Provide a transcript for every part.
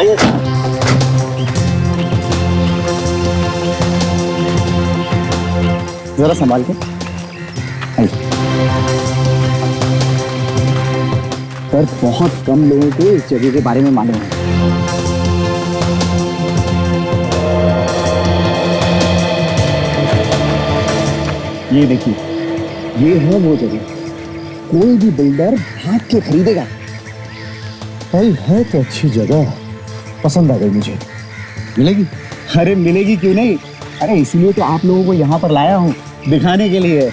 आइए। जरा संभाल के। सर बहुत कम लोगों को इस जगह के बारे में मालूम है। ये देखिए, ये है वो जगह। कोई भी बिल्डर भाग के खरीदेगा। भाई है तो अच्छी जगह, पसंद आ गई मुझे। मिलेगी? अरे मिलेगी क्यों नहीं। अरे इसलिए तो आप लोगों को यहाँ पर लाया हूँ, दिखाने के लिए।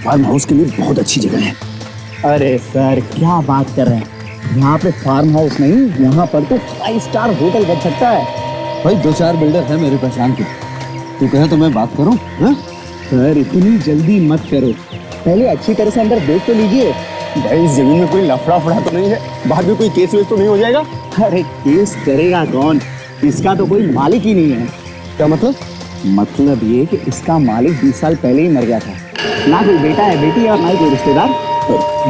फार्म हाउस के लिए बहुत अच्छी जगह है। अरे सर क्या बात कर रहे हैं, यहाँ पे फार्म हाउस नहीं, यहाँ पर तो 5 स्टार होटल बन सकता है। भाई 2-4 बिल्डर है मेरे पहचान के, तू कहे तो मैं बात करूँ? सर इतनी जल्दी मत करो, पहले अच्छी तरह से अंदर देख तो लीजिए। भाई इस जमीन में कोई लफड़ा फड़ा तो नहीं है, बाद में कोई केस वेस तो नहीं हो जाएगा? अरे केस करेगा कौन, इसका तो कोई मालिक ही नहीं है। क्या मतलब? मतलब ये कि इसका मालिक 20 साल पहले ही मर गया था। ना कोई बेटा है, बेटी है और ना ही कोई रिश्तेदार।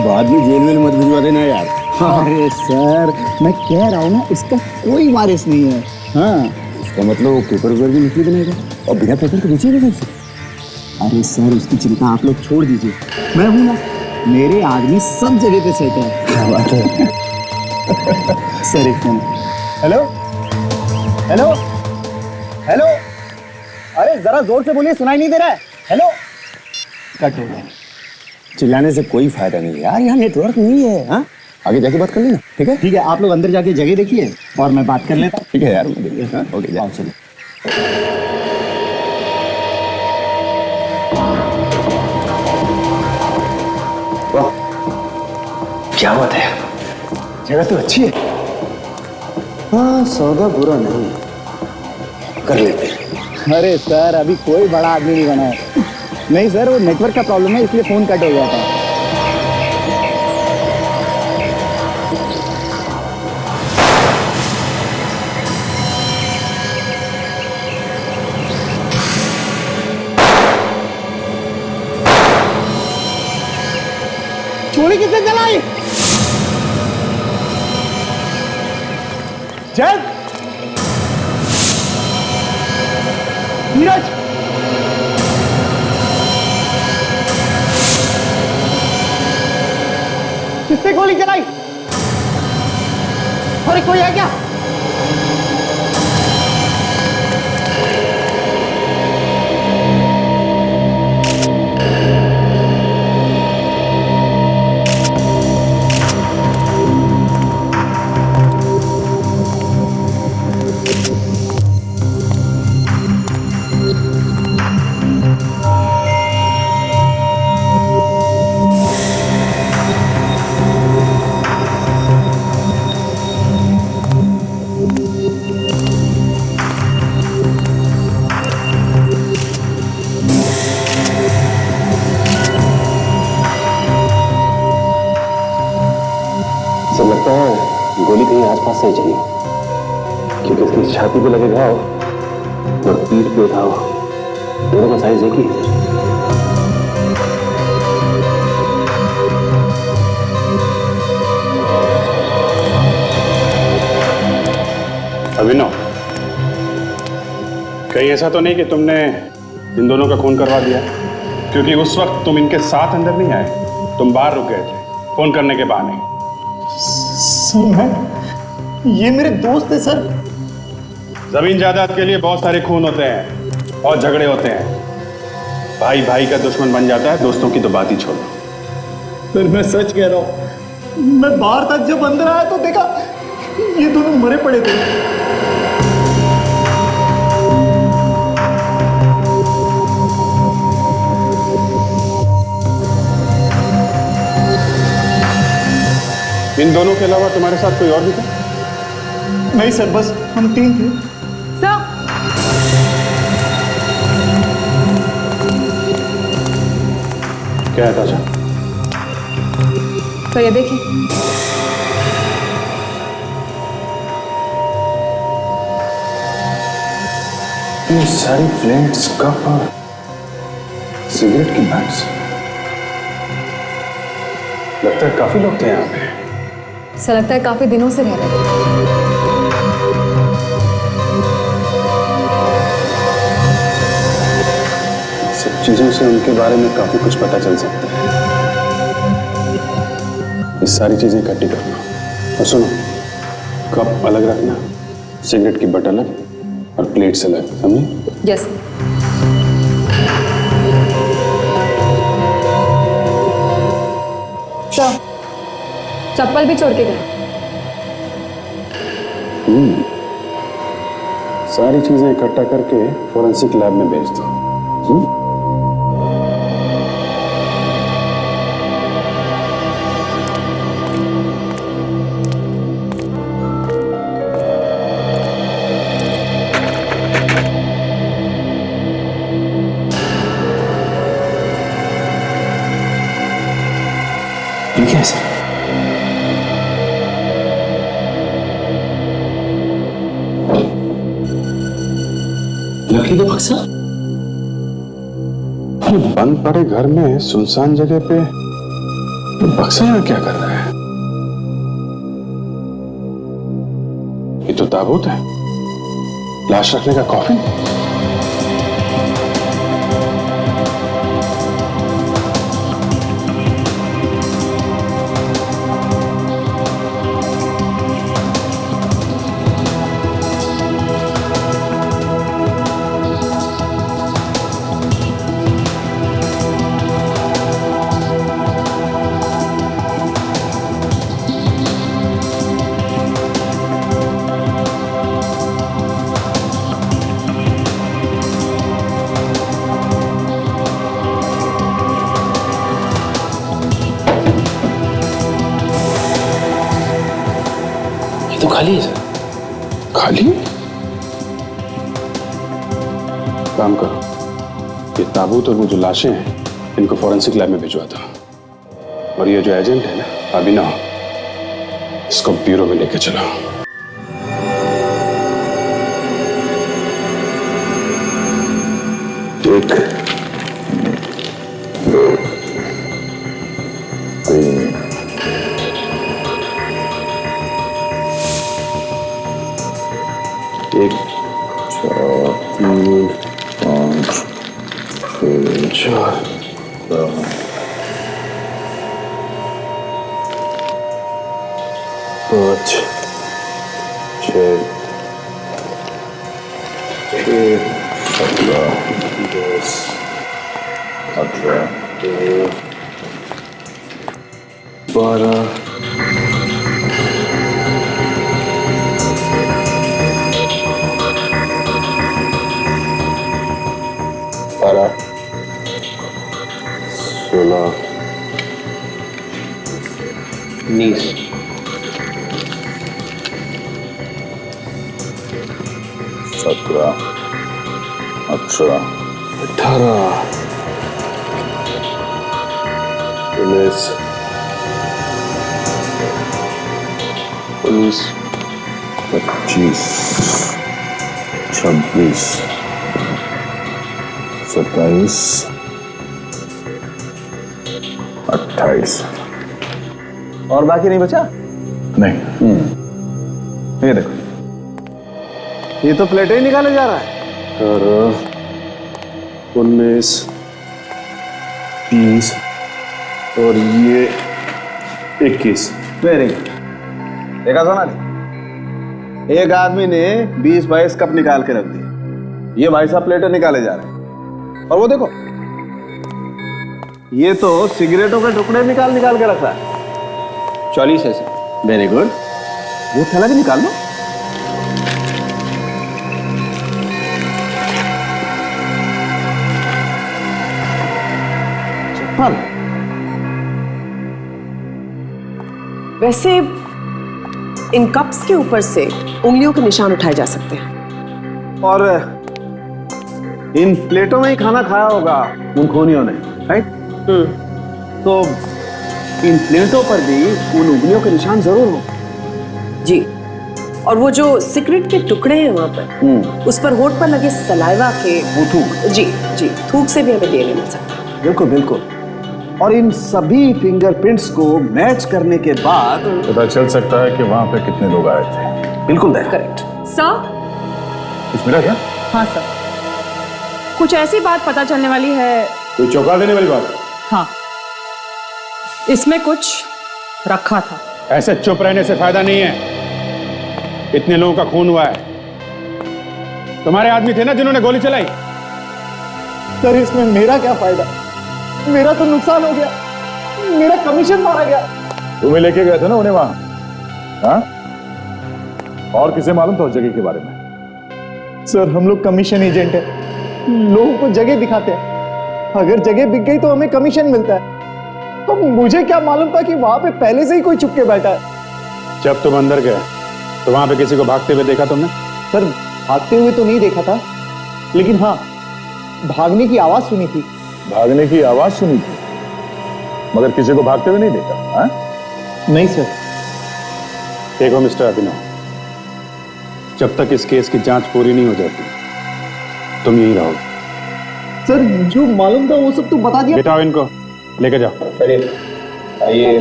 बाद में जेल में मत भिजवा देना यार। अरे सर मैं कह रहा हूँ ना, इसका कोई वारिस नहीं है। हाँ इसका मतलब वो पेपर वेपर भी निकली बनेगा और बिना पेपर के बेचेगा कैसे? अरे सर उसकी चिंता आप लोग छोड़ दीजिए, मैं हूं ना, मेरे आदमी सब जगह पे सेट है। क्या बात है? सर एक फोन। हेलो हेलो हेलो, अरे जरा जोर से बोलिए, सुनाई नहीं दे रहा है। हेलो, कट हो गया। चिल्लाने से कोई फायदा नहीं है यार, यहाँ नेटवर्क नहीं है। हाँ आगे जाके बात कर लेना। ठीक है ठीक है, आप लोग अंदर जाके जगह देखिए और मैं बात कर लेता हूँ। ठीक है यार, ओके जाओ चलो। क्या बात है, जगह तो अच्छी है। हाँ सौदा बुरा नहीं, कर लेते हैं। अरे सर अभी कोई बड़ा आदमी नहीं बना है। नहीं सर वो नेटवर्क का प्रॉब्लम है, इसलिए फोन कट हो गया था। गोली किसने चलाई? जय नीरज, किसने गोली चलाई? अरे कोई है क्या? लगता है गोली कहीं आसपास से ही चली, क्योंकि इसकी छाती पे लगे घाव और पीठ पे घाव दोनों का साइज एक ही है। अभिनव, कहीं ऐसा तो नहीं कि तुमने इन दोनों का खून करवा दिया? क्योंकि उस वक्त तुम इनके साथ अंदर नहीं आए, तुम बाहर रुक गए थे फोन करने के बहाने। सर मैं, ये मेरे दोस्त है सर। जमीन जायदाद के लिए बहुत सारे खून होते हैं और झगड़े होते हैं, भाई भाई का दुश्मन बन जाता है, दोस्तों की तो बात ही छोड़ो। सर मैं सच कह रहा हूँ, मैं बाहर तक जब अंदर आया तो देखा ये दोनों मरे पड़े थे। इन दोनों के अलावा तुम्हारे साथ कोई और भी था? नहीं सर, बस हम 3 थे। सर क्या है ताजा? तो ये देखिए, ये सारी प्लेट्स, कप और सिगरेट की बैग्स, लगता है काफी लोग थे यहाँ पे। ऐसा लगता है काफी दिनों से रह रहे थे। चीजों से उनके बारे में काफी कुछ पता चल सकता है। ये सारी चीजें इकट्ठी कर लो और सुनो, कप अलग रखना, सिगरेट की बट अलग और प्लेट्स अलग, समझे? यस। सर, चप्पल भी छोड़ के गए। सारी चीजें इकट्ठा करके फोरेंसिक लैब में भेज दो। ये क्या है सर? लकड़ी का बक्सा? बंद पड़े घर में सुनसान जगह पे बक्सा यहाँ क्या कर रहा है? ये तो ताबूत है, लाश रखने का कॉफिन। तो खाली है सर। खाली? काम करो, ये ताबूत और वो जो लाशें हैं इनको फोरेंसिक लैब में भिजवा दो, और ये जो एजेंट है ना अभिनव, इसको ब्यूरो में लेके चलो। एक, दो, तीन, एक, चार, तीन, पाँच, छः, चार, पाँच, छः, 17, 10, 18, 12, 16, 19, 17, 18, 19, 20, 25, 26, 27, 28। और बाकी नहीं बचा? नहीं। ये देखो, ये तो प्लेटें ही निकाले जा रहा है। 18, 19, 20 और ये 21। Very good. देखा सोनाली, एक आदमी ने 20-22 कप निकाल के रख दिए, ये भाई साहब प्लेटें निकाले जा रहे हैं। और वो देखो, ये तो सिगरेटों के टुकड़े निकाल के रख रहा है। 40 है सर। Very good. वो थैला भी निकाल लो। चप्पल। वैसे इन कप्स के ऊपर से उंगलियों के निशान उठाए जा सकते हैं। और इन प्लेटों में ही खाना खाया होगा उन खूनियों ने, राइट? तो इन प्लेटों पर भी उन उंगलियों के निशान जरूर हो। जी, और वो जो सिगरेट के टुकड़े हैं वहां पर, उस पर होठ पर लगे सलाइवा के वो थूक। जी जी, थूक से भी हमें डीएनए मिल सकता है। बिल्कुल बिल्कुल। और इन सभी फिंगरप्रिंट्स को मैच करने के बाद पता चल सकता है कि वहां पे कितने लोग आए थे। बिल्कुल करेक्ट सर। कुछ मिला क्या? हाँ सर, कुछ ऐसी बात पता चलने वाली है कोई चौंका देने वाली बात? हाँ, इसमें कुछ रखा था। ऐसे चुप रहने से फायदा नहीं है। इतने लोगों का खून हुआ है। तुम्हारे आदमी थे ना जिन्होंने गोली चलाई? सर इसमें मेरा क्या फायदा? मेरा तो नुकसान हो गया, मेरा कमीशन मारा गया। तुम्हें लेके गए थे ना उन्हें वहां, हाँ? और किसे मालूम था उस जगह के बारे में? सर हम लोग कमीशन एजेंट है, लोगों को जगह दिखाते हैं। अगर जगह बिक गई तो हमें कमीशन मिलता है। तो मुझे क्या मालूम था कि वहां पे पहले से ही कोई छुप के बैठा है। जब तुम अंदर गए तो वहां पे किसी को भागते हुए देखा तुमने? सर भागते हुए तो नहीं देखा था, लेकिन हाँ भागने की आवाज सुनी थी। भागने की आवाज सुनी थी, मगर किसी को भागते हुए नहीं देखा, हाँ? नहीं सर। देखो मिस्टर अभिनव, जब तक इस केस की जांच पूरी नहीं हो जाती तुम यहीं रहो। सर जो मालूम था वो सब तो बता दिया। बिठाओ इनको, लेके जाओ। आइए।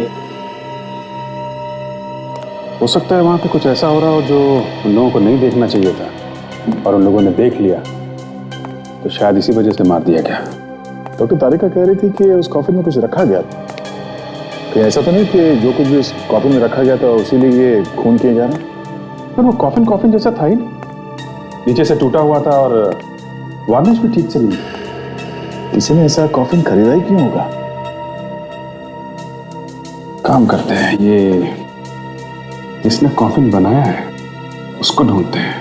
हो सकता है वहां पे कुछ ऐसा हो रहा हो जो उन लोगों को नहीं देखना चाहिए था, और उन लोगों ने देख लिया तो शायद इसी वजह से मार दिया गया। डॉक्टर तारिका कह रही थी कि उस कॉफिन में कुछ रखा गया था। कि ऐसा तो नहीं कि जो कुछ भी उस कॉफिन में रखा गया था उसी लिए ये खून किए जा रहे हैं? पर वो कॉफिन जैसा था ही नहीं, नीचे से टूटा हुआ था और वार्निश भी ठीक से नहीं थी। किसी ने ऐसा कॉफिन खरीदा ही क्यों होगा? काम करते हैं, ये जिसने कॉफिन बनाया है उसको ढूंढते हैं,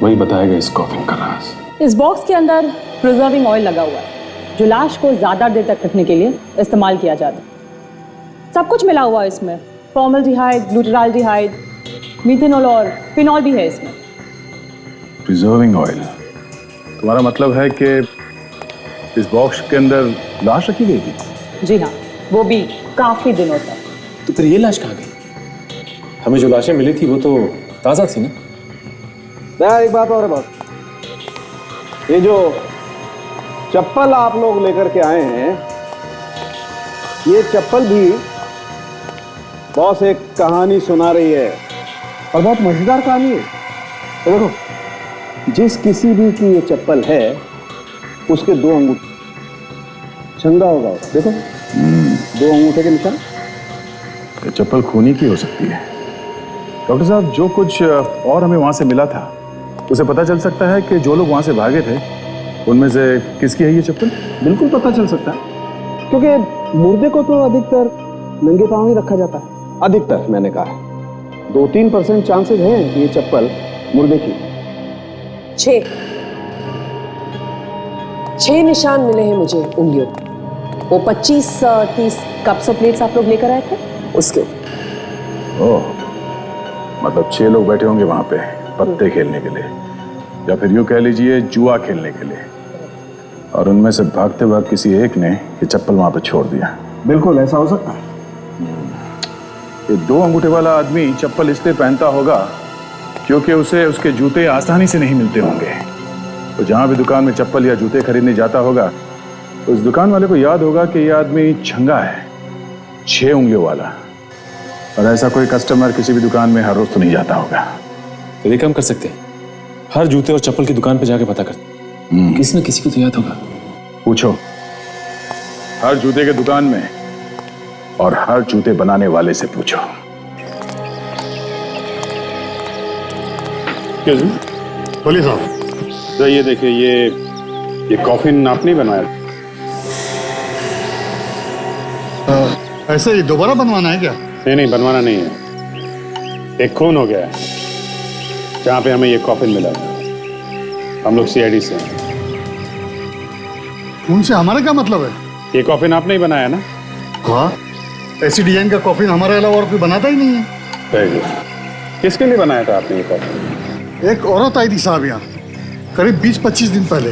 वही बताएगा इस कॉफिन का राज। इस बॉक्स के अंदर प्रिजर्विंग ऑयल लगा हुआ है जो लाश को ज्यादा देर तक रखने के लिए इस्तेमाल किया जाता है। सब कुछ मिला हुआ है इसमें, फॉर्मल्डिहाइड, ग्लूटाराल्डिहाइड, मीथेनॉल और फिनॉल भी है इसमें। प्रिजर्विंग ऑयल, तुम्हारा मतलब है कि इस बॉक्स के अंदर लाश रखी गई थी? जी हाँ, वो भी काफी दिनों तक। तो फिर ये लाश कहाँ गई? हमें जो लाशें मिली थी वो तो ताजा थी ना? एक बात और है बॉस, ये जो चप्पल आप लोग लेकर के आए हैं, ये चप्पल भी बॉस एक कहानी सुना रही है, और बहुत मजेदार कहानी है। तो देखो, जिस किसी भी की ये चप्पल है उसके 2 अंगूठे, चंगा होगा, देखो 2 अंगूठे के निशान। ये चप्पल खूनी की हो सकती है। डॉक्टर साहब, जो कुछ और हमें वहां से मिला था उसे पता चल सकता है कि जो लोग वहां से भागे थे उनमें से किसकी है ये चप्पल? बिल्कुल पता चल सकता है, क्योंकि मुर्दे को तो अधिकतर नंगे पांव ही रखा जाता है। अधिकतर मैंने कहा है, 2-3% चांसेस हैं कि ये चप्पल मुर्दे की। 6 निशान मिले हैं मुझे उंगलियों पे। वो 25-30 कप्स और प्लेट्स आप लोग लेकर आए थे उसके ऊपर। ओह, मतलब 6 लोग बैठे होंगे वहां पे पत्ते खेलने के लिए, या फिर यूं कह लीजिए जुआ खेलने के लिए, और उनमें से भागते भाग किसी एक ने ये चप्पल वहां पे छोड़ दिया। बिल्कुल ऐसा हो सकता है। ये 2 अंगूठे वाला आदमी चप्पल इसलिए पहनता होगा क्योंकि उसे उसके जूते आसानी से नहीं मिलते होंगे। तो जहां भी दुकान में चप्पल या जूते खरीदने जाता होगा उस दुकान वाले को याद होगा कि यह आदमी छंगा है, 6 उंगलियों वाला, और ऐसा कोई कस्टमर किसी भी दुकान में हर रोज तो नहीं जाता होगा। तो ये काम कर सकते हैं, हर जूते और चप्पल की दुकान पे जाके पता करते, किसी न किसी को तो याद होगा। पूछो हर जूते के दुकान में, और हर जूते बनाने वाले से पूछो। बोलिए साहब। तो ये देखिए, ये कॉफिन आपने ही बनाया? ऐसे ही दोबारा बनवाना है क्या? नहीं, बनवाना नहीं है। एक खून हो गया है जहां पे हमें ये कॉफिन मिला था। हम लोग सीआईडी से हैं। उनसे हमारा क्या मतलब है? ये कॉफिन आपने ही बनाया ना? हाँ, ऐसी डिजाइन का कॉफिन हमारे अलावा और कोई बनाता ही नहीं है। Very good. किसके लिए बनाया था आपने ये कॉफिन? एक औरत आई थी साहब यहाँ, करीब 20-25 दिन पहले।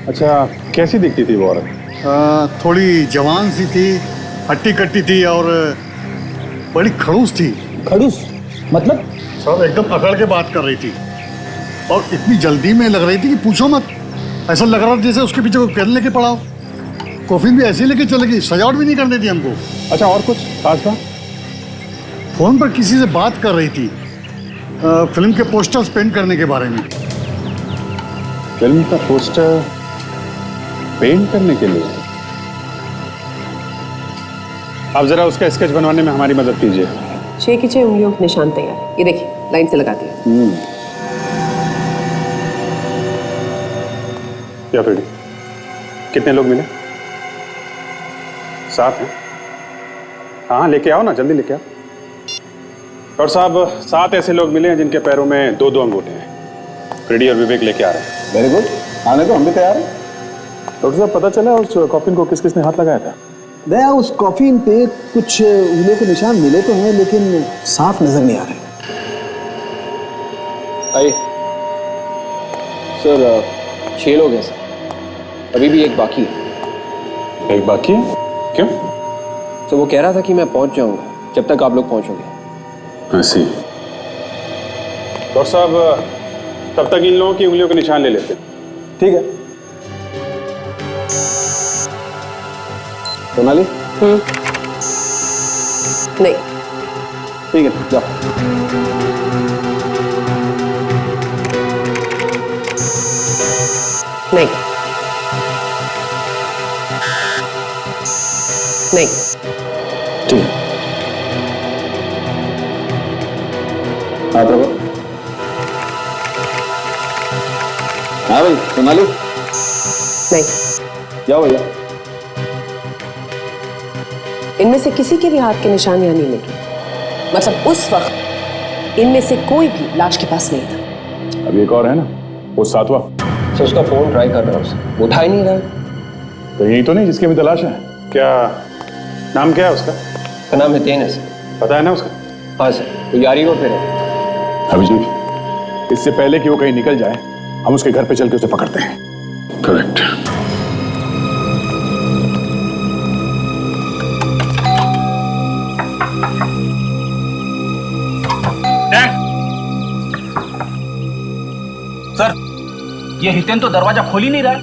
अच्छा, कैसी दिखती थी वो औरत? थोड़ी जवान सी थी, हट्टी कट्टी थी और बड़ी खड़ूस थी। खड़ूस मतलब? सब एकदम अकड़ के बात कर रही थी, और इतनी जल्दी में लग रही थी कि पूछो मत। ऐसा लग रहा था जैसे उसके पीछे कोई पेन लेके पड़ा हो। कॉफिन भी ऐसे लेके चलेगी, सजावट भी नहीं करने दी हमको। अच्छा, और कुछ खास बात? फोन पर किसी से बात कर रही थी फिल्म के पोस्टर्स पेंट करने के बारे में। फिल्म का पोस्टर? पेंट करने के लिए? आप जरा उसका स्केच बनवाने में हमारी मदद कीजिए। 6 की 6 उंगलियों के निशान तैयार। ये देखिए, लाइन से लगा दिया। क्या फ्रेडी, कितने लोग मिले? 7 हैं। हाँ, लेके आओ ना, जल्दी लेके आओ। डॉक्टर साहब, 7 ऐसे लोग मिले हैं जिनके पैरों में 2-2 अंगूठे हैं। फ्रेडी और विवेक लेके आ रहे हैं। वेरी गुड, आने तो हम भी तैयार हैं। डॉक्टर साहब, पता चला उस कॉफिन को किस किसने हाथ लगाया था? दया, उस कॉफिन पे कुछ उंगलियों के निशान मिले तो हैं, लेकिन साफ नजर नहीं आ रहे। आइए सर, 6 लोग हैं सर, अभी भी एक बाकी है। एक बाकी है? क्यों? तो वो कह रहा था कि मैं पहुंच जाऊंगा जब तक आप लोग पहुंचोगे। ऐसी। डॉक्टर साहब, तब तक इन लोगों की उंगलियों के निशान ले लेते। ठीक है। सोनाली? नहीं। ठीक है, जाओ। नहीं। नहीं। ठीक है। हाथ रखो। हाँ भाई, सोनाली? नहीं। जाओ भैया। इनमें से किसी के भी हाथ के निशान यहाँ नहीं लगे। मतलब उस वक्त इनमें से कोई भी लाश के पास नहीं था। अभी एक और है ना, वो 7वां। सर उसका फोन ट्राई कर रहा हूँ सर, उठा ही नहीं रहा। तो यही तो नहीं जिसकी भी तलाश है? क्या नाम क्या है उसका? उसका नाम हितेन है सर। पता है ना उसका? हाँ सर, वो यारी रोड पे है। अभिजीत, इससे पहले कि वो कहीं निकल जाए, हम उसके घर पे चल के उसे पकड़ते हैं। करेक्ट। सर, ये हितेन तो दरवाजा खोल ही नहीं रहा है।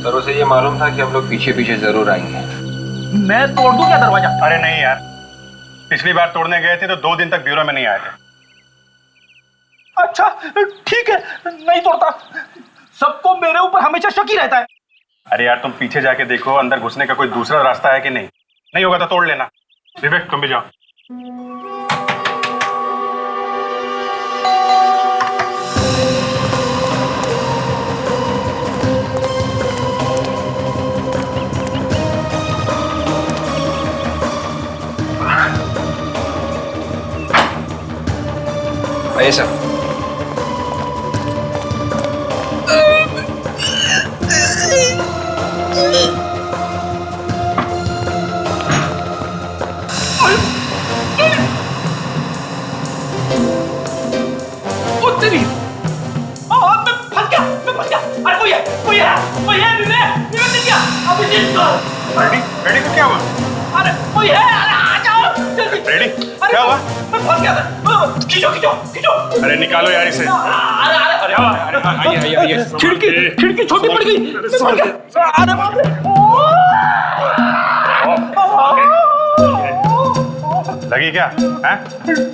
सर उसे ये मालूम था कि हम लोग पीछे पीछे जरूर आएंगे। मैं तोड़ दूं क्या दरवाजा? अरे नहीं यार, पिछली बार तोड़ने गए थे तो 2 दिन तक ब्यूरो में नहीं आए थे। अच्छा ठीक है, नहीं तोड़ता। सबको मेरे ऊपर हमेशा शक ही रहता है। अरे यार, तुम पीछे जाके देखो, अंदर घुसने का कोई दूसरा रास्ता है कि नहीं। नहीं होगा तो तोड़ लेना। विवेक, तुम भी जाओ। आइए सर। रेडी को क्या हुआ? अरे कोई है, अरे आ जाओ जल्दी। रेडी, क्या हुआ? मैं फंस गया था। खींचो खींचो खींचो। अरे निकालो यार इसे। अरे अरे अरे अरे आइए। खिड़की छोटी पड़ गई। अरे बाप रे। लगी क्या? हैं?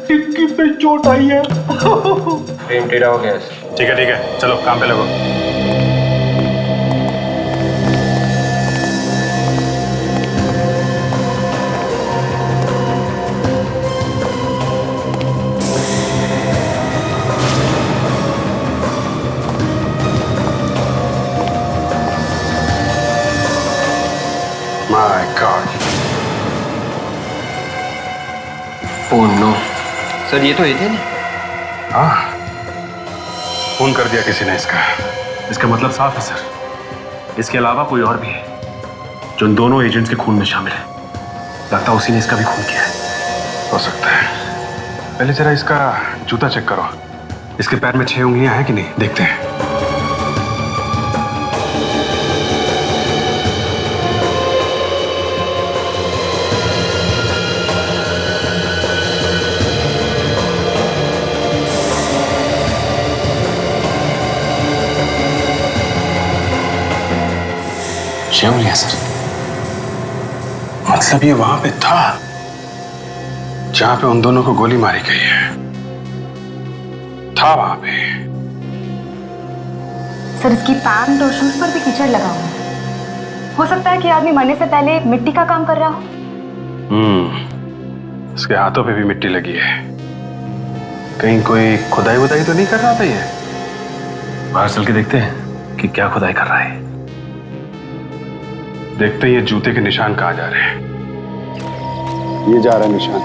टिक्की पे चोट आई है। फ्रेम टेढ़ा हो गया। ठीक है, चलो काम पे लगो। My God. Oh no sir, ये तो हितेन। हाँ, खून कर दिया किसी ने इसका। इसका मतलब साफ है सर, इसके अलावा कोई और भी है जो इन दोनों एजेंट्स के खून में शामिल है। लगता है उसी ने इसका भी खून किया है। हो सकता है। पहले जरा इसका जूता चेक करो। इसके पैर में 6 उंगलियां हैं कि नहीं, देखते हैं। उंगलियां सर, मतलब ये वहां पे था जहां पे उन दोनों को गोली मारी गई है। था वहां पे। सर इसकी पैंट और शूज पर भी कीचड़ लगा हुआ है। हो सकता है कि आदमी मरने से पहले मिट्टी का काम कर रहा हो। इसके हाथों पे भी मिट्टी लगी है। कहीं कोई खुदाई वुदाई तो नहीं कर रहा था ये? बाहर चल के देखते हैं कि क्या खुदाई कर रहा है। देखते हैं ये जूते के निशान कहाँ जा रहे हैं। ये जा रहा है निशान,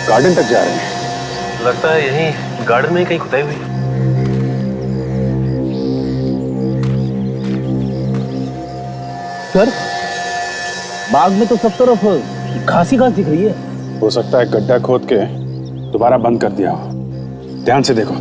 गार्डन तक जा रहे हैं। लगता है यहीं गार्डन में ही कहीं खुदाई हुई। सर, बाग में तो सब तरफ घास ही घास दिख रही है। हो सकता है गड्ढा खोद के दोबारा बंद कर दिया हो। ध्यान से देखो।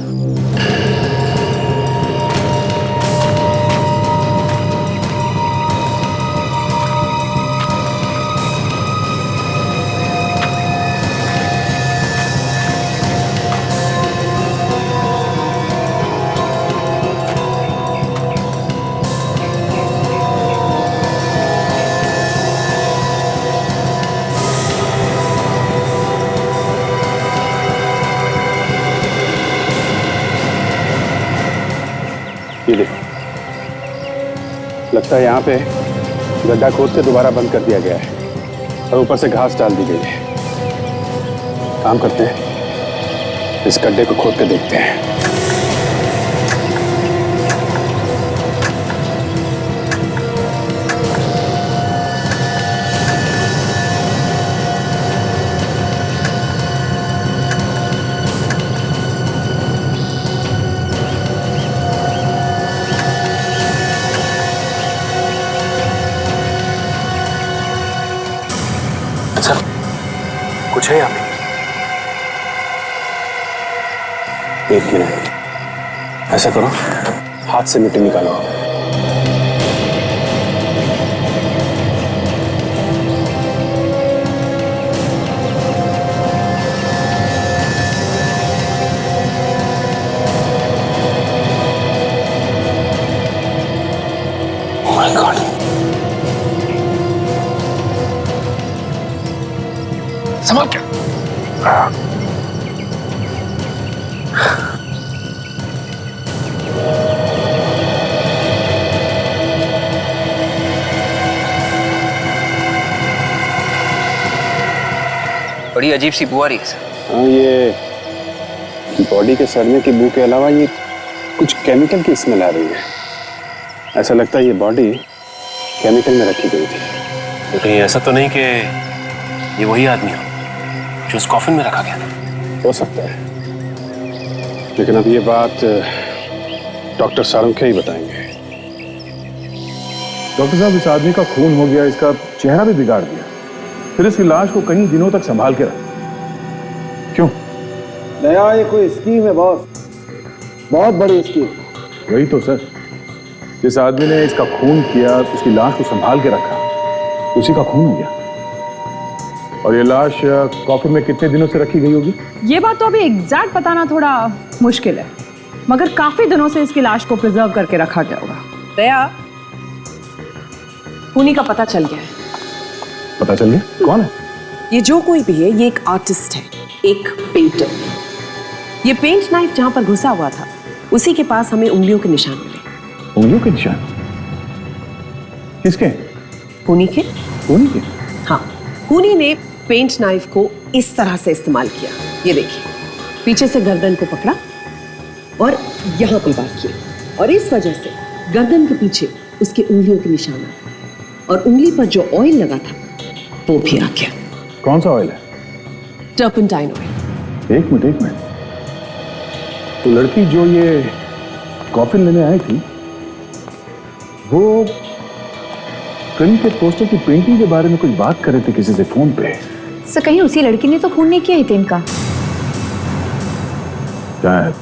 ये देखो, लगता है यहाँ पे गड्ढा खोद के दोबारा बंद कर दिया गया है और ऊपर से घास डाल दी गई है। काम करते हैं, इस गड्ढे को खोद के देखते हैं। कुछ है यहाँ पे? एक मिनट, ऐसा करो, हाथ से मिट्टी निकालो। Oh my God! संभाल क्या? बड़ी अजीब सी बू आ रही है सर। हाँ, ये बॉडी के सड़ने की बू के अलावा ये कुछ केमिकल की स्मेल आ रही है। ऐसा लगता है ये बॉडी केमिकल में रखी गई थी। तो कहीं ऐसा तो नहीं कि ये वही आदमी हो जो उस कॉफिन में रखा गया था? हो सकता है, लेकिन अब ये बात डॉक्टर सारंग ही बताएंगे। डॉक्टर साहब, इस आदमी का खून हो गया, इसका चेहरा भी बिगाड़ दिया, फिर इसकी लाश को कई दिनों तक संभाल के रखा। क्यों? नया ये कोई स्कीम है बॉस, बहुत बड़ी स्कीम। वही तो सर, जिस आदमी ने इसका खून किया, उसकी लाश को संभाल के रखा, उसी का खून हो गया। और ये लाश कॉफिन में कितने दिनों से रखी गई होगी? ये बात तो अभी एग्जैक्ट बताना थोड़ा मुश्किल है, मगर काफी दिनों से इसकी लाश को प्रिजर्व करके रखा गया होगा। दया, खूनी का पता चल गया है। पता चल गया? कौन है? ये जो कोई भी है, ये एक आर्टिस्ट है, एक पेंटर। ये पेंट नाइफ जहां पर घुसा हुआ था, उसी के पास हमें उंगलियों के निशान मिले। उंगलियों के निशान? किसके? खूनी के। खूनी के? हाँ, खूनी ने पेंट नाइफ को इस तरह से इस्तेमाल किया। ये देखिए, पीछे से गर्दन को पकड़ा और यहां पे वार किया, और इस वजह से गर्दन के पीछे उसके उंगलियों के निशान आ गए, और उंगली पर जो ऑयल लगा था वो भी आ गया। कौन सा ऑयल है? Turpentine oil. एक मिनट, तो लड़की जो ये कॉफिन लेने आई थी, वो कहीं के पोस्टर की पेंटिंग के बारे में कुछ बात कर रहे थे किसी से फोन पे। सर, कहीं उसी लड़की ने तो खून नहीं किया इतिन का? शायद।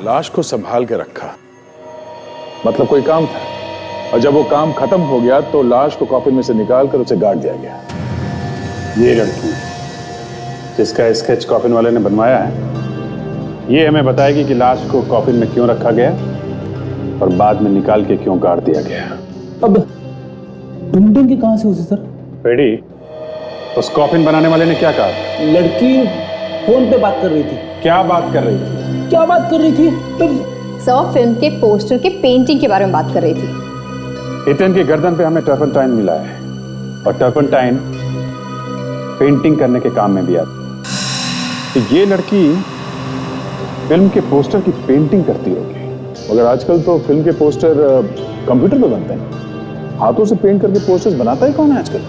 लाश को संभाल के रखा, मतलब कोई काम था, और जब वो काम खत्म हो गया तो लाश को कॉफिन में से निकाल कर उसे गाड़ दिया गया। ये लड़की जिसका स्केच कॉफिन वाले ने बनवाया है, ये हमें बताएगी कि लाश को कॉफिन में क्यों रखा गया और बाद में निकाल के क्यों गाड़ दिया गया। अब पेंटिंग की कहां से हुई सर? पेडी, उस कॉफिन बनाने वाले ने क्या कहा? लड़की फोन पे बात कर रही थी। क्या बात कर रही थी? क्या बात कर रही थी? सर, फिल्म के पोस्टर के पेंटिंग के बारे में बात कर रही थी। इतन की गर्दन पे हमें टर्पंटाइन मिला है और टर्पंटाइन पेंटिंग करने के काम में भी आती है। तो ये लड़की फिल्म के पोस्टर की पेंटिंग करती होगी। मगर आजकल तो फिल्म के पोस्टर कंप्यूटर पे बनते हैं, हाथों से पेंट करके पोस्टर्स बनाता ही कौन है आजकल?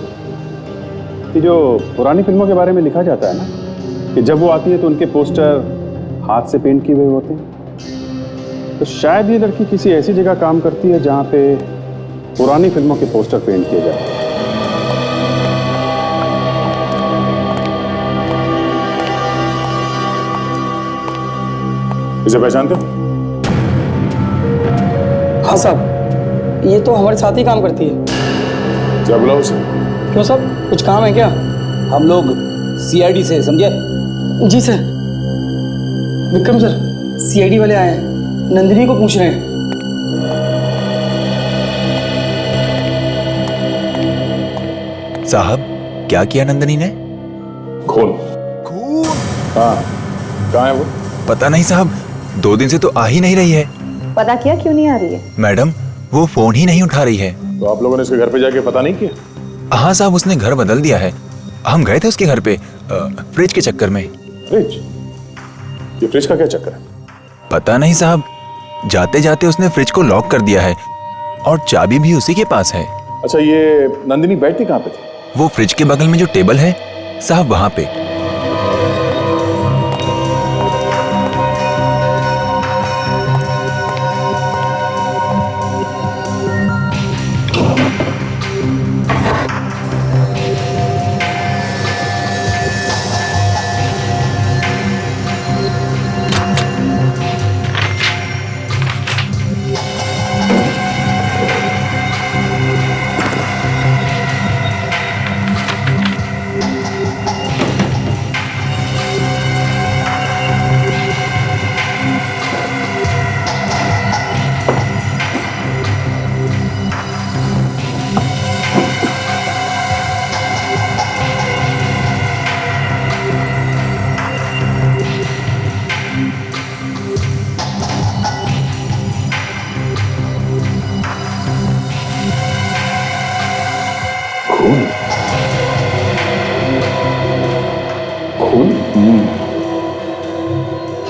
कि जो पुरानी फिल्मों के बारे में लिखा जाता है ना कि जब वो आती है तो उनके पोस्टर हाथ से पेंट किए हुए होते हैं। तो शायद ये लड़की किसी ऐसी जगह काम करती है जहां पे पुरानी फिल्मों के पोस्टर पेंट किए जाते हैं। इसे पहचानते हो? हाँ साहब, ये तो हमारे साथ ही काम करती है। क्या बुलाओ उसे? क्यों साहब, कुछ काम है क्या? हम लोग सीआईडी से, समझे? जी सर। विक्रम सर, सीआईडी वाले आए हैं, नंदिनी को पूछ रहे हैं। साहब, क्या किया नंदिनी ने? खून। खून? हाँ, कहाँ है वो? पता नहीं साहब, 2 दिन से तो आ ही नहीं रही है। पता किया क्यों नहीं आ रही है? मैडम, वो फोन ही नहीं उठा रही है। तो आप लोगों ने उसके घर पे जाके पता नहीं किया? हाँ साहब, उसने घर बदल दिया है। हम गए थे उसके घर पे फ्रिज के चक्कर में। फ्रिज? ये फ्रिज का क्या चक्कर है? पता नहीं साहब, जाते जाते उसने फ्रिज को लॉक कर दिया है और चाबी भी उसी के पास है। अच्छा, ये नंदिनी बैठती कहाँ पे थी? वो फ्रिज के बगल में जो टेबल है साहब, वहां पे।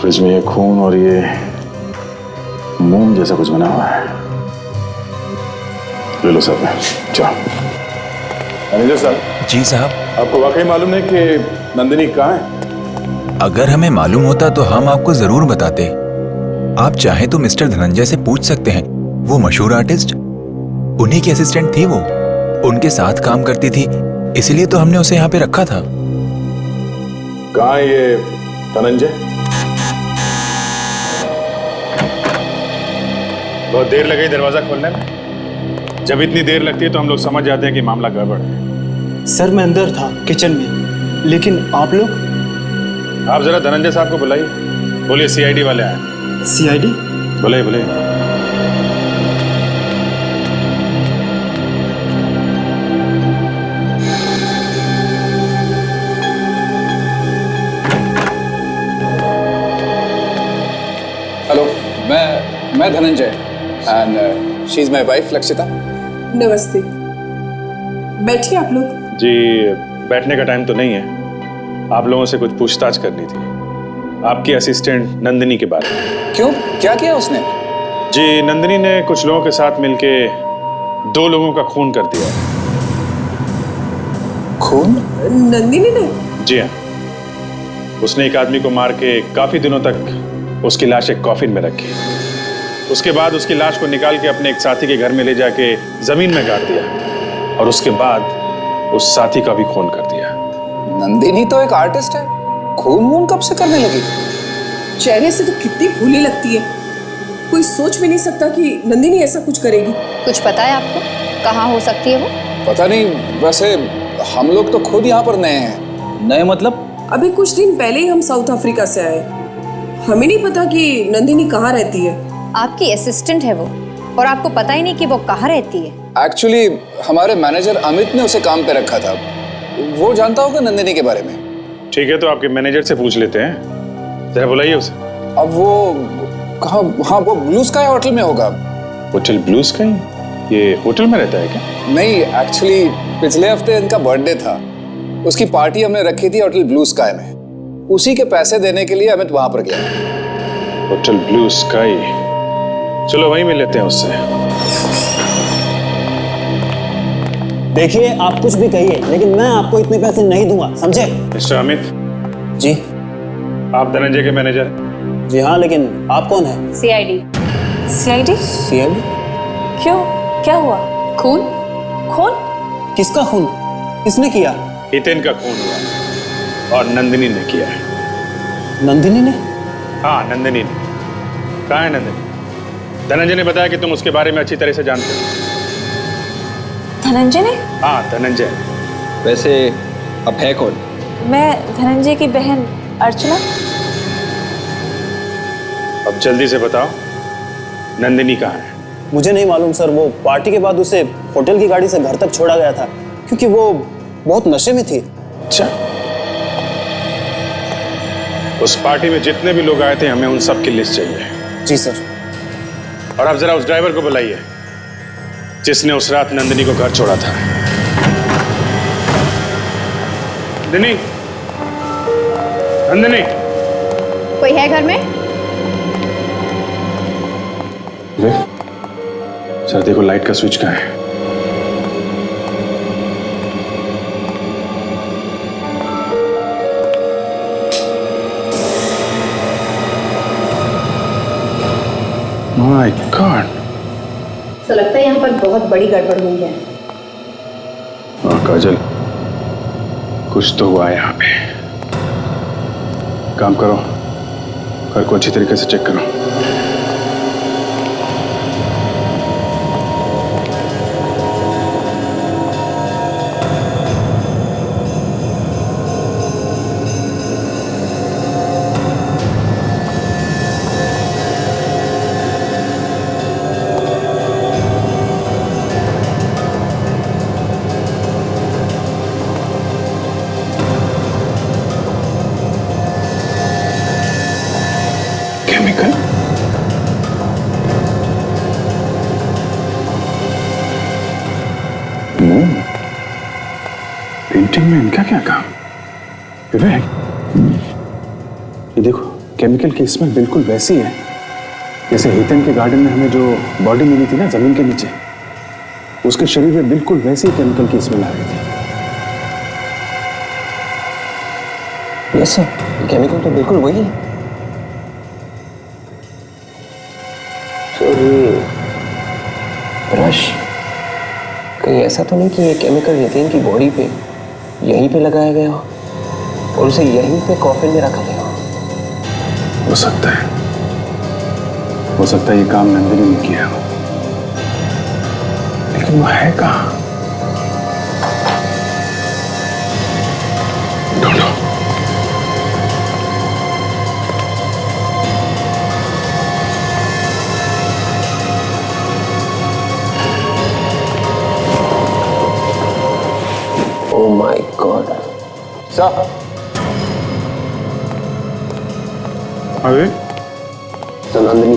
फ्रिज में ये खून और ये मोम जैसा कुछ बना हुआ है। ले लो साहब, जाओ। मैनेजर साहब। जी साहब। आपको वाकई मालूम है कि नंदिनी कहाँ है? अगर हमें मालूम होता तो हम आपको जरूर बताते। आप चाहे तो मिस्टर धनंजय से पूछ सकते हैं, वो मशहूर आर्टिस्ट, उन्हीं की असिस्टेंट थी वो, उनके साथ काम करती थी, इसलिए तो हमने उसे यहाँ पे रखा था। कहाँ है ये धनंजय? बहुत देर लगी दरवाजा खोलने में। जब इतनी देर लगती है तो हम लोग समझ जाते हैं कि मामला गड़बड़ है। सर, मैं अंदर था किचन में, लेकिन आप लोग? आप जरा धनंजय साहब को बुलाइए। बोलिए सीआईडी वाले आए। सीआईडी? बुलाइए बुलाइए। हेलो, मैं Dhananjay and she is my wife Lakshita. नमस्ते, बैठिए आप लोग। जी, बैठने का टाइम तो नहीं है, आप लोगों से कुछ पूछताछ करनी थी आपकी असिस्टेंट नंदिनी के बारे में। क्यों, क्या किया उसने? जी, नंदिनी ने कुछ लोगों के साथ मिलके 2 लोगों का खून कर दिया। खून? नंदिनी ने? जी हाँ, उसने एक आदमी को मार के काफी दिनों तक उसकी लाश एक कॉफिन में रखी। उसके बाद उसकी लाश को निकाल के अपने एक साथी के घर में ले जाके जमीन में गाड़ दिया और उसके बाद उस साथी का भी खून कर दिया। नंदिनी तो एक आर्टिस्ट है, खून वून कब से करने लगी? चेहरे से तो कितनी भोली लगती है, कोई सोच भी नहीं सकता कि नंदिनी ऐसा कुछ करेगी। कुछ पता है आपको, कहाँ हो सकती है वो? पता नहीं, वैसे हम लोग तो खुद यहाँ पर नए हैं। नए मतलब? अभी कुछ दिन पहले ही हम साउथ अफ्रीका से आए, हमें नहीं पता कि नंदिनी कहाँ रहती है। आपकी असिस्टेंट है वो, और आपको पता ही नहीं कि वो कहाँ रहती है। एक्चुअली हमारे मैनेजर अमित ने उसे काम पे रखा था, वो जानता होगा नंदिनी के बारे में। ठीक है, तो आपके मैनेजर से पूछ लेते हैं, जरा बुलाइए उसे। अब वो कहाँ? हाँ, वो ब्लू स्काई होटल में होगा। Hotel blue sky? ये होटल में रहता है क्या? नहीं, एक्चुअली पिछले हफ्ते इनका बर्थडे था। उसकी पार्टी हमने रखी थी होटल ब्लू स्काई में। उसी के पैसे देने के लिए अमित वहां पर गया। होटल ब्लू स्काई, चलो वहीं मिल लेते हैं उससे। देखिए, आप कुछ भी कहिए, लेकिन मैं आपको इतने पैसे नहीं दूंगा, समझे? मिस्टर अमित जी। आप धनंजय के मैनेजर? जी हाँ, लेकिन आप कौन है? सीआईडी। सीआईडी? सीआईडी? क्यों, क्या हुआ? खून? खून? किसका खून? किसने किया? हितेन का खून हुआ और नंदिनी ने किया है। नंदिनी ने? हाँ, नंदिनी ने। कहाँ है नंदिनी? धनंजय ने बताया कि तुम उसके बारे में अच्छी तरह से जानते हो। धनंजय ने? हाँ, धनंजय। वैसे अब है कौन? मैं धनंजय की बहन अर्चना। अब जल्दी से बताओ, नंदिनी कहाँ है? मुझे नहीं मालूम सर। वो पार्टी के बाद उसे होटल की गाड़ी से घर तक छोड़ा गया था, क्योंकि वो बहुत नशे में थी। अच्छा, उस पार्टी में जितने भी लोग आए थे, हमें उन सब की लिस्ट चाहिए। जी सर। और आप जरा उस ड्राइवर को बुलाइए जिसने उस रात नंदिनी को घर छोड़ा था। नंदिनी, नंदिनी, कोई है घर में? सर देखो, लाइट का स्विच कहाँ है? माय गॉड, तो लगता है यहाँ पर बहुत बड़ी गड़बड़ हुई है। काजल, कुछ तो हुआ है यहाँ पे। काम करो, घर को अच्छी तरीके से चेक करो। केमिकल? पेंटिंग में इनका क्या काम? विवेक, ये देखो, केमिकल की स्मेल बिल्कुल वैसी है जैसे हितन के गार्डन में हमें जो बॉडी मिली थी ना जमीन के नीचे, उसके शरीर में बिल्कुल वैसी केमिकल की स्मेल आ रही थी। यस सर, केमिकल तो बिल्कुल वही है। ब्रश कहीं ऐसा तो नहीं कि ये केमिकल हितेन की बॉडी पे यहीं पे लगाया गया हो और उसे यहीं पे कॉफिन में रखा गया हो? हो सकता है ये काम नंदिनी ने किया हो, लेकिन वो है कहाँ? ढूंढो। Oh my God. सर, अरे नंदिनी,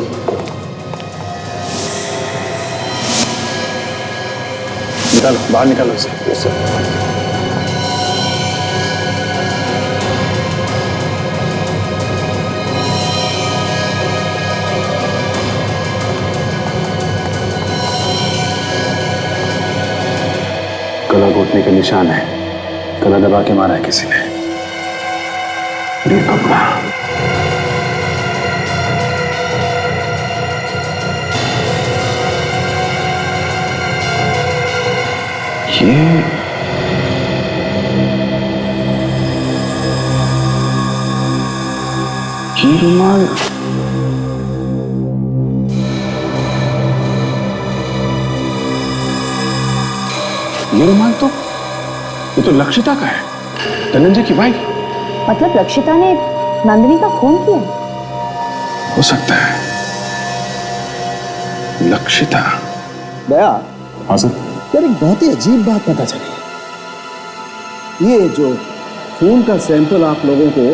निकालो, बाहर निकालो इसे। Yes sir. गला घोटने के निशान है, गला दबा के मारा है किसी ने। ये कपड़ा, ये रुमाल, ये तो लक्षिता का है, धनंजय की वाइफ। मतलब लक्षिता ने नंदिनी का खून किया? हो सकता है लक्षिता। दया। हाँ सर। यार, एक बहुत ही अजीब बात पता चली। ये जो खून का सैंपल आप लोगों को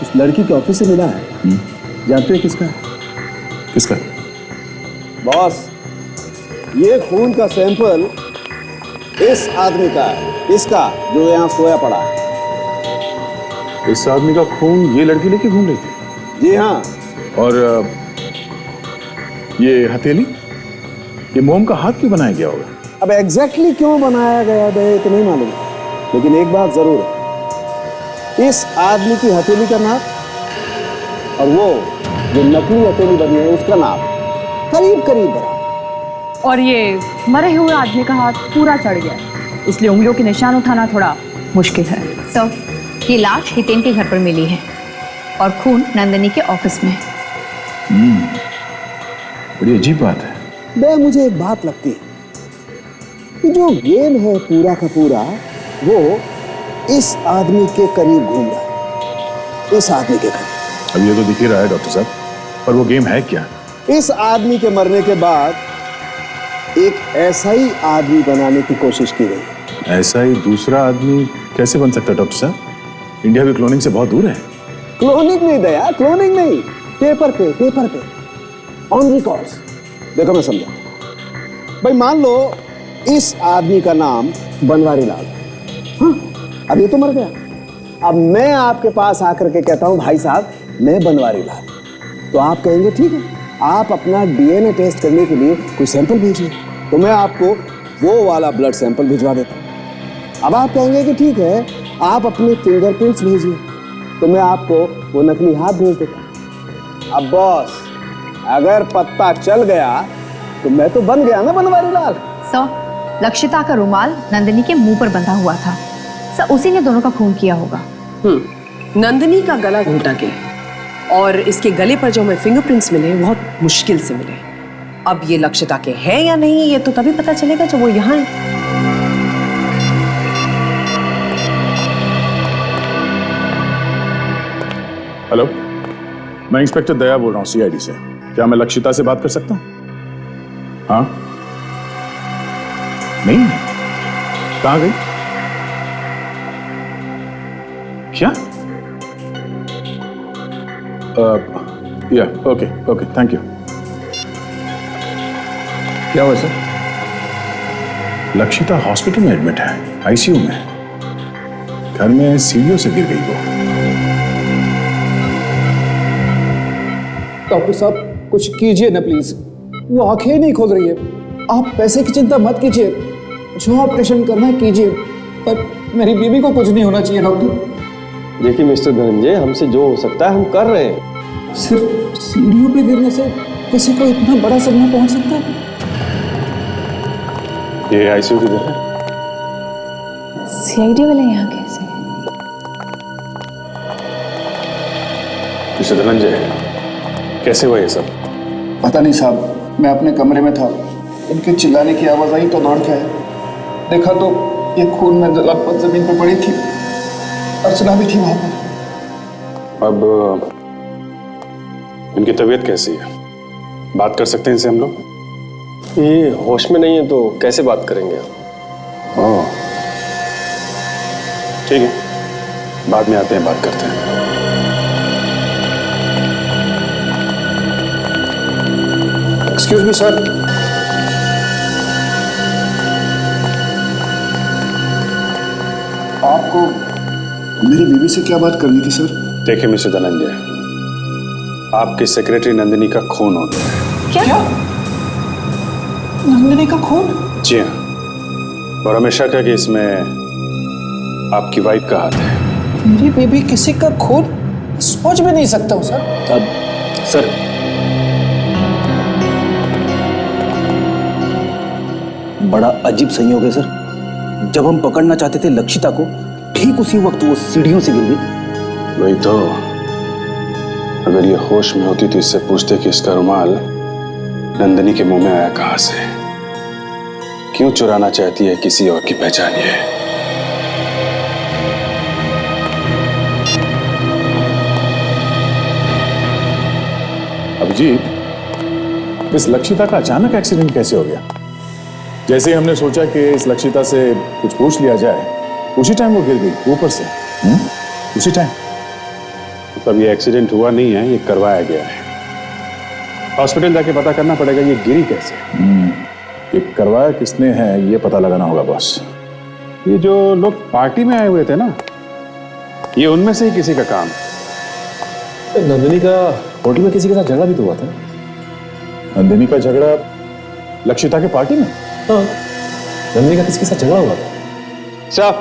उस लड़की के ऑफिस से मिला है, जानते हो किसका है? किसका? बॉस, ये खून का सैंपल इस आदमी का है, इसका जो यहाँ सोया पड़ा है। इस आदमी का खून ये लड़की लेके घूम रही थी? जी हाँ। और ये हथेली, ये मोम का हाथ क्यों बनाया गया होगा? अब एग्जैक्टली क्यों बनाया गया है तो नहीं मालूम, लेकिन एक बात जरूर है, इस आदमी की हथेली का नाप और वो जो नकली हथेली बनी है उसका नाप करीब करीब बराबर। और ये मरे हुए आदमी का हाथ पूरा सड़ गया, इसलिए उंगलियों के निशान उठाना थोड़ा मुश्किल है। सर, ये लाश हितेन के घर पर मिली है और खून नंदिनी के ऑफिस में है। बड़ी अजीब बात है। बे मुझे एक बात लगती है कि जो गेम है पूरा का पूरा वो इस आदमी के करीब घूम रहा है, इस आदमी के करीब। अब ये तो दिख ही रहा है डॉक्टर साहब, पर वो गेम है क्या? इस आदमी के मरने के बाद एक ऐसा ही आदमी बनाने की कोशिश की गई। ऐसा ही दूसरा आदमी कैसे बन सकता है डॉक्टर साहब? इंडिया भी क्लोनिंग से बहुत दूर है। क्लोनिंग नहीं दया, क्लोनिंग नहीं, पेपर पे ऑन रिकॉर्ड्स। देखो मैं समझा, भाई मान लो इस आदमी का नाम बनवारी लाल, हाँ, अब ये तो मर गया। अब मैं आपके पास आकर के कहता हूं भाई साहब मैं बनवारी लाल, तो आप कहेंगे ठीक है, आप अपना डीएनए टेस्ट करने के लिए कोई सैंपल भेजिए, तो मैं आपको वो वाला ब्लड सैंपल भिजवा देता हूं। अब आप कहेंगे कि ठीक है, आप अपने फिंगरप्रिंट्स भेजिए, तो मैं आपको वो नकली हाथ भेज देता हूं। अब बॉस अगर पत्ता चल गया तो मैं तो बन गया ना बनवारी लाल। सर, लक्षिता का रुमाल नंदिनी के मुंह पर बंधा हुआ था। सर, उसी ने दोनों का खून किया होगा। नंदिनी का गला घोटा गया और इसके गले पर जो हमें फिंगरप्रिंट्स मिले बहुत मुश्किल से मिले। अब ये लक्षिता के हैं या नहीं ये तो तभी पता चलेगा जब वो यहाँ है। हेलो, मैं इंस्पेक्टर दया बोल रहा हूँ सीआईडी से। क्या मैं लक्षिता से बात कर सकता हूँ? हाँ? नहीं? कहाँ गई? क्या? या ओके, थैंक यू। क्या हुआ सर? लक्षिता हॉस्पिटल में एडमिट है, आईसीयू में। घर में सीढ़ियों से गिर गई वो। डॉक्टर साहब कुछ कीजिए ना प्लीज, वो आंखें नहीं खोल रही है। आप पैसे की चिंता मत कीजिए, जो ऑपरेशन करना है कीजिए, पर मेरी बीवी को कुछ नहीं होना चाहिए डॉक्टर। देखिए मिस्टर धनंजय, हमसे जो हो सकता है हम कर रहे हैं। सिर्फ सीढ़ियों पे गिरने से किसी को इतना बड़ा सदमा पहुंच सकता है? ये आईसीयू की जगह है। सीआईडी वाले यहाँ कैसे? मिस्टर धनंजय, कैसे हुआ ये सब? पता नहीं साहब, मैं अपने कमरे में था, इनके चिल्लाने की आवाज आई तो दौड़ के आया, देखा तो ये खून में लथपथ जमीन पर पड़ी थी, अर्चना भी थी वहां पर। अब इनकी तबीयत कैसी है? बात कर सकते हैं इनसे हम लोग? ये होश में नहीं है तो कैसे बात करेंगे? ओह, ठीक है, बाद में आते हैं, बात करते हैं। Excuse me sir. आपको मेरी बीवी से क्या बात करनी थी सर? देखिए मिस्टर धनंजय, आपकी सेक्रेटरी नंदिनी का खून हो गया है। क्या? नंदिनी का खून? जी हाँ, और हमें शक है कि इसमें आपकी वाइफ का हाथ है। मेरी बेबी किसी का खून? सोच भी नहीं सकता हूँ सर। सर, बड़ा अजीब संयोग है सर, जब हम पकड़ना चाहते थे लक्षिता को, ठीक उसी वक्त वो सीढ़ियों से गिर गई। वही तो, अगर ये होश में होती तो इससे पूछते कि इसका रुमाल नंदिनी के मुंह में आया कहां से, क्यों चुराना चाहती है किसी और की पहचान ये। अभिजीत, इस लक्षिता का अचानक एक्सीडेंट कैसे हो गया? जैसे ही हमने सोचा कि इस लक्षिता से कुछ पूछ लिया जाए, उसी टाइम वो गिर गई ऊपर से। उसी टाइम? मतलब ये एक्सीडेंट हुआ नहीं है, ये करवाया गया है। हॉस्पिटल जाके पता करना पड़ेगा ये गिरी कैसे। ये करवाया किसने है ये पता लगाना होगा बॉस। ये जो लोग पार्टी में आए हुए थे ना, ये उनमें से ही किसी का काम है। नंदिनी का होटल में किसी के साथ झगड़ा भी तो हुआ था। नंदिनी का झगड़ा लक्षिता के पार्टी में? हाँ, नंदिनी का किसके साथ झगड़ा हुआ था? साहब,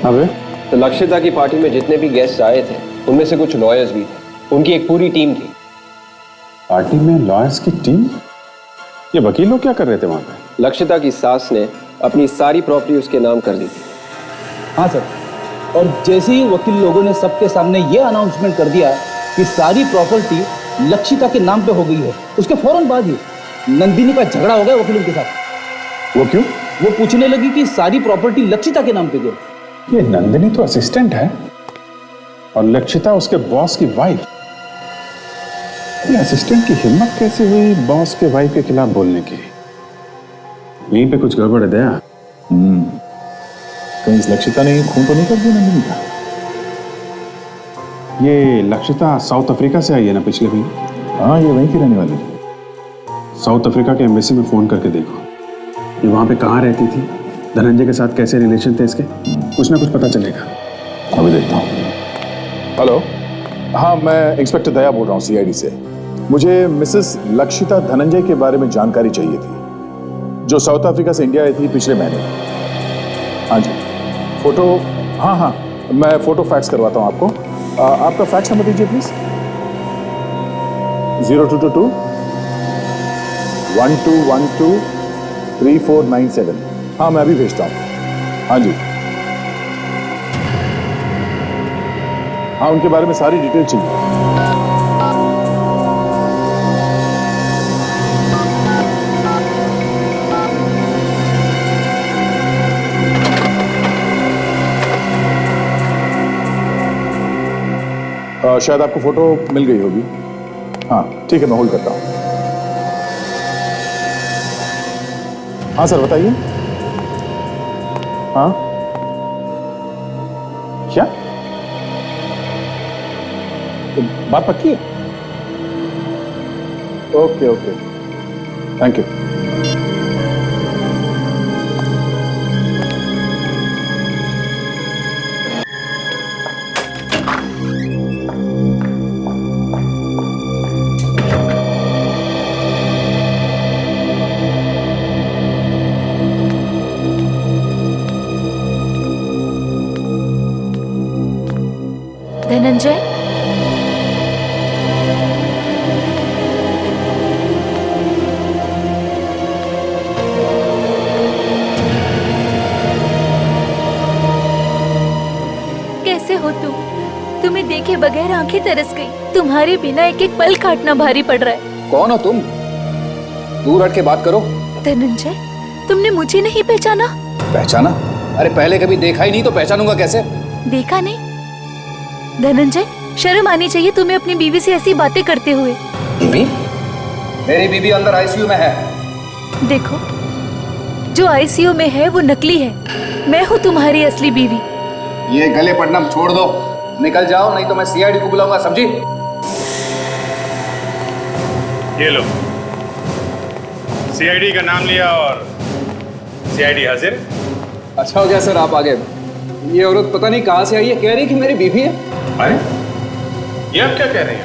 अबे तो लक्षिता की पार्टी में जितने भी गेस्ट आए थे उनमें से कुछ लॉयर्स भी थे। उनकी एक पूरी टीम थी। पार्टी में लॉयर्स की टीम? ये वकील लोग क्या कर रहे थे वहां पे? लक्षिता की सास ने अपनी सारी प्रॉपर्टी उसके नाम कर दी थी। हाँ सर, और जैसे ही वकील लोगों ने सबके सामने ये अनाउंसमेंट कर दिया कि सारी प्रॉपर्टी लक्षिता के नाम पे हो गई है, उसके फौरन बाद ही नंदिनी का झगड़ा हो गया वकीलों के साथ। वो क्यों? वो पूछने लगी कि सारी प्रॉपर्टी लक्षिता के नाम पे क्यों। ये नंदिनी तो असिस्टेंट है और लक्षिता उसके बॉस की वाइफ। ये असिस्टेंट की हिम्मत कैसे हुई बॉस के वाइफ के खिलाफ बोलने की? यहीं पे कुछ गड़बड़ है दया। कहीं इस लक्षिता ने खून तो नहीं कर दिया नंदिनी का? ये लक्षिता साउथ अफ्रीका से आई है ना पिछले महीने? हाँ, ये वहीं की रहने वाली। साउथ अफ्रीका के एम्बेसी में फोन करके देखो, ये वहां पे कहाँ रहती थी, धनंजय के साथ कैसे रिलेशन थे इसके, कुछ ना कुछ पता चलेगा। अभी देखता हूँ। हेलो, हाँ मैं इंस्पेक्टर दया बोल रहा हूँ सीआईडी से। मुझे मिसेस लक्षिता धनंजय के बारे में जानकारी चाहिए थी, जो साउथ अफ्रीका से इंडिया आई थी पिछले महीने। हाँ जी, फोटो, हाँ मैं फोटो फैक्स करवाता हूँ आपको। आपका फैक्स नंबर दीजिए प्लीज। 0222 1212 3497। हाँ मैं अभी भेजता हूँ। हाँ जी, हाँ उनके बारे में सारी डिटेल चाहिए। शायद आपको फोटो मिल गई होगी। हाँ ठीक है, मैं होल्ड करता हूँ। हाँ सर बताइए। हाँ क्या तो बात पक्की है? Okay okay, thank you. Dhananjay, कैसे हो तुम? तुम्हें देखे बगैर आंखें तरस गई। तुम्हारे बिना एक एक पल काटना भारी पड़ रहा है। कौन हो तुम? दूर हट के बात करो। धनंजय, तुमने मुझे नहीं पहचाना? पहचाना? अरे पहले कभी देखा ही नहीं तो पहचानूंगा कैसे? देखा नहीं? धनंजय, शर्म आनी चाहिए तुम्हें अपनी बीवी से ऐसी बातें करते हुए। बीवी? मेरी बीवी अंदर आईसीयू में है। देखो, जो आईसीयू में है वो नकली है। मैं हूँ तुम्हारी असली बीवी। ये गले पड़ना छोड़ दो, निकल जाओ नहीं तो मैं सीआईडी को बुलाऊंगा, समझी? ये लो, सीआईडी का नाम लिया और सीआईडी हाजिर। अच्छा हो गया सर आप आ गए। ये औरत पता नहीं कहां से आई है, कह रही कि मेरी बीवी है। अरे ये आप क्या कह रहे हैं?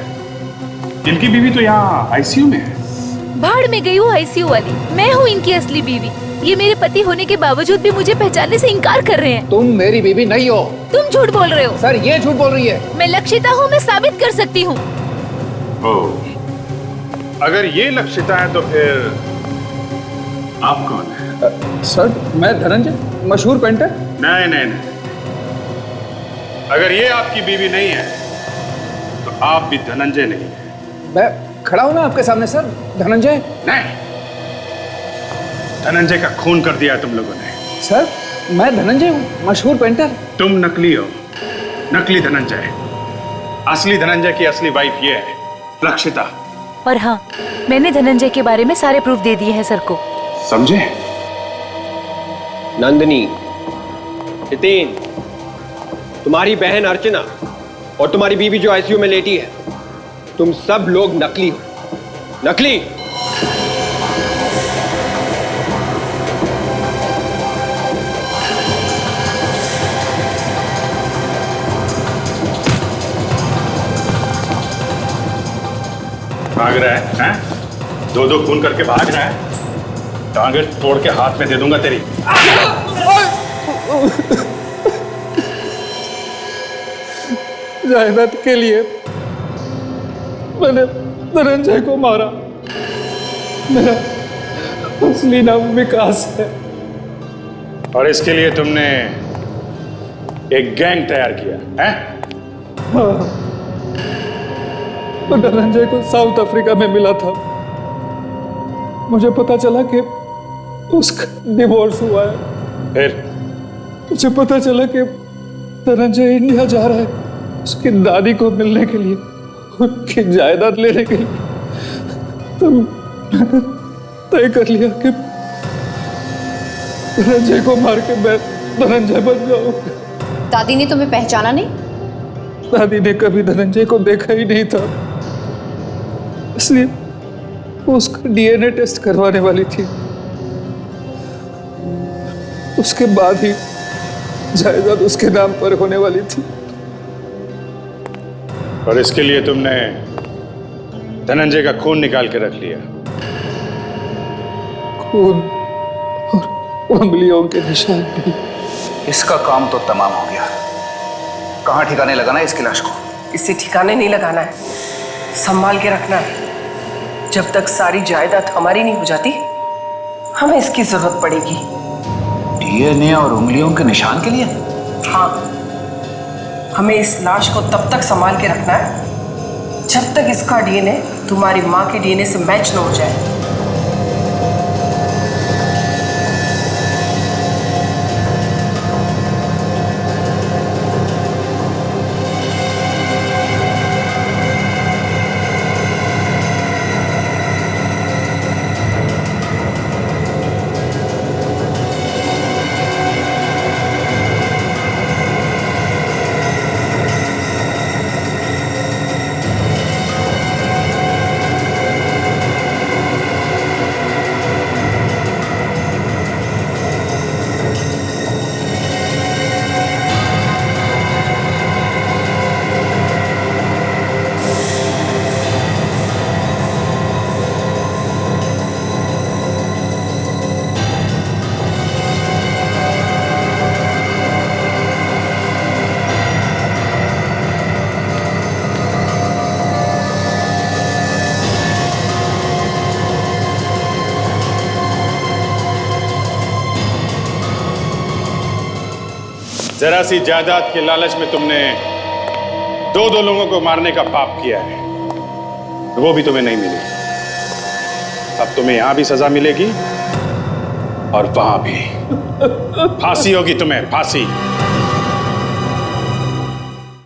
इनकी बीवी तो यहाँ आईसीयू में है। भाड़ में गई हूँ आईसीयू वाली। मैं हूँ इनकी असली बीवी। ये मेरे पति होने के बावजूद भी मुझे पहचानने से इनकार कर रहे हैं। तुम मेरी बीवी नहीं हो। तुम झूठ बोल रहे हो। सर ये झूठ बोल रही है। मैं लक्षिता हूँ, मैं साबित कर सकती हूँ। अगर ये लक्षिता है तो फिर आप कौन है? सर मैं धनंजय, मशहूर पेंटर। नहीं नहीं नहीं, अगर ये आपकी बीवी नहीं है तो आप भी धनंजय नहीं है। मैं खड़ा हूं ना आपके सामने सर, धनंजय। नहीं, धनंजय का खून कर दिया तुम लोगों ने। सर मैं धनंजय हूँ, मशहूर पेंटर। तुम नकली हो, नकली धनंजय। असली धनंजय की असली वाइफ ये है, लक्षिता। और हाँ, मैंने धनंजय के बारे में सारे प्रूफ दे दिए हैं सर को। समझे? नंदिनी, हितेन, तुम्हारी बहन अर्चना और तुम्हारी बीवी जो आईसीयू में लेटी है, तुम सब लोग नकली हो। नकली। भाग रहा है, हैं? दो दो खून करके भाग रहा है। टांगे तोड़ के हाथ में दे दूंगा तेरी। जायदाद के लिए मैंने धनंजय को मारा। मेरा असली नाम विकास है। और इसके लिए तुमने एक गैंग तैयार किया है? हाँ, तो धनंजय को साउथ अफ्रीका में मिला था। मुझे पता चला कि उसका डिवोर्स हुआ है। फिर मुझे पता चला कि धनंजय इंडिया जा रहा है उसकी दादी को मिलने के लिए, उनकी जायदाद लेने के लिए। तो मैंने तय कर लिया कि धनंजय को मार के मैं धनंजय बन जाऊंगा। दादी ने तुम्हें पहचाना नहीं? दादी ने कभी धनंजय को देखा ही नहीं था, इसलिए वो उसका डीएनए टेस्ट करवाने वाली थी। उसके बाद ही जायदाद उसके नाम पर होने वाली थी। और इसके लिए तुमने धनंजय का खून निकाल के रख लिया। खून और उंगलियों के निशान भी। इसका काम तो तमाम हो गया। कहाँ ठिकाने लगाना है इसकी लाश को? इसे ठिकाने नहीं लगाना है, संभाल के रखना है। जब तक सारी जायदाद हमारी नहीं हो जाती, हमें इसकी जरूरत पड़ेगी। डीएनए और उंगलियों के निशान के लिए? हाँ, हमें इस लाश को तब तक संभाल के रखना है जब तक इसका डीएनए तुम्हारी माँ के डीएनए से मैच न हो जाए। जरा सी जायदाद के लालच में तुमने दो दो लोगों को मारने का पाप किया है, वो भी तुम्हें नहीं मिली। अब तुम्हें यहां भी सजा मिलेगी और वहां भी। फांसी होगी तुम्हें, फांसी।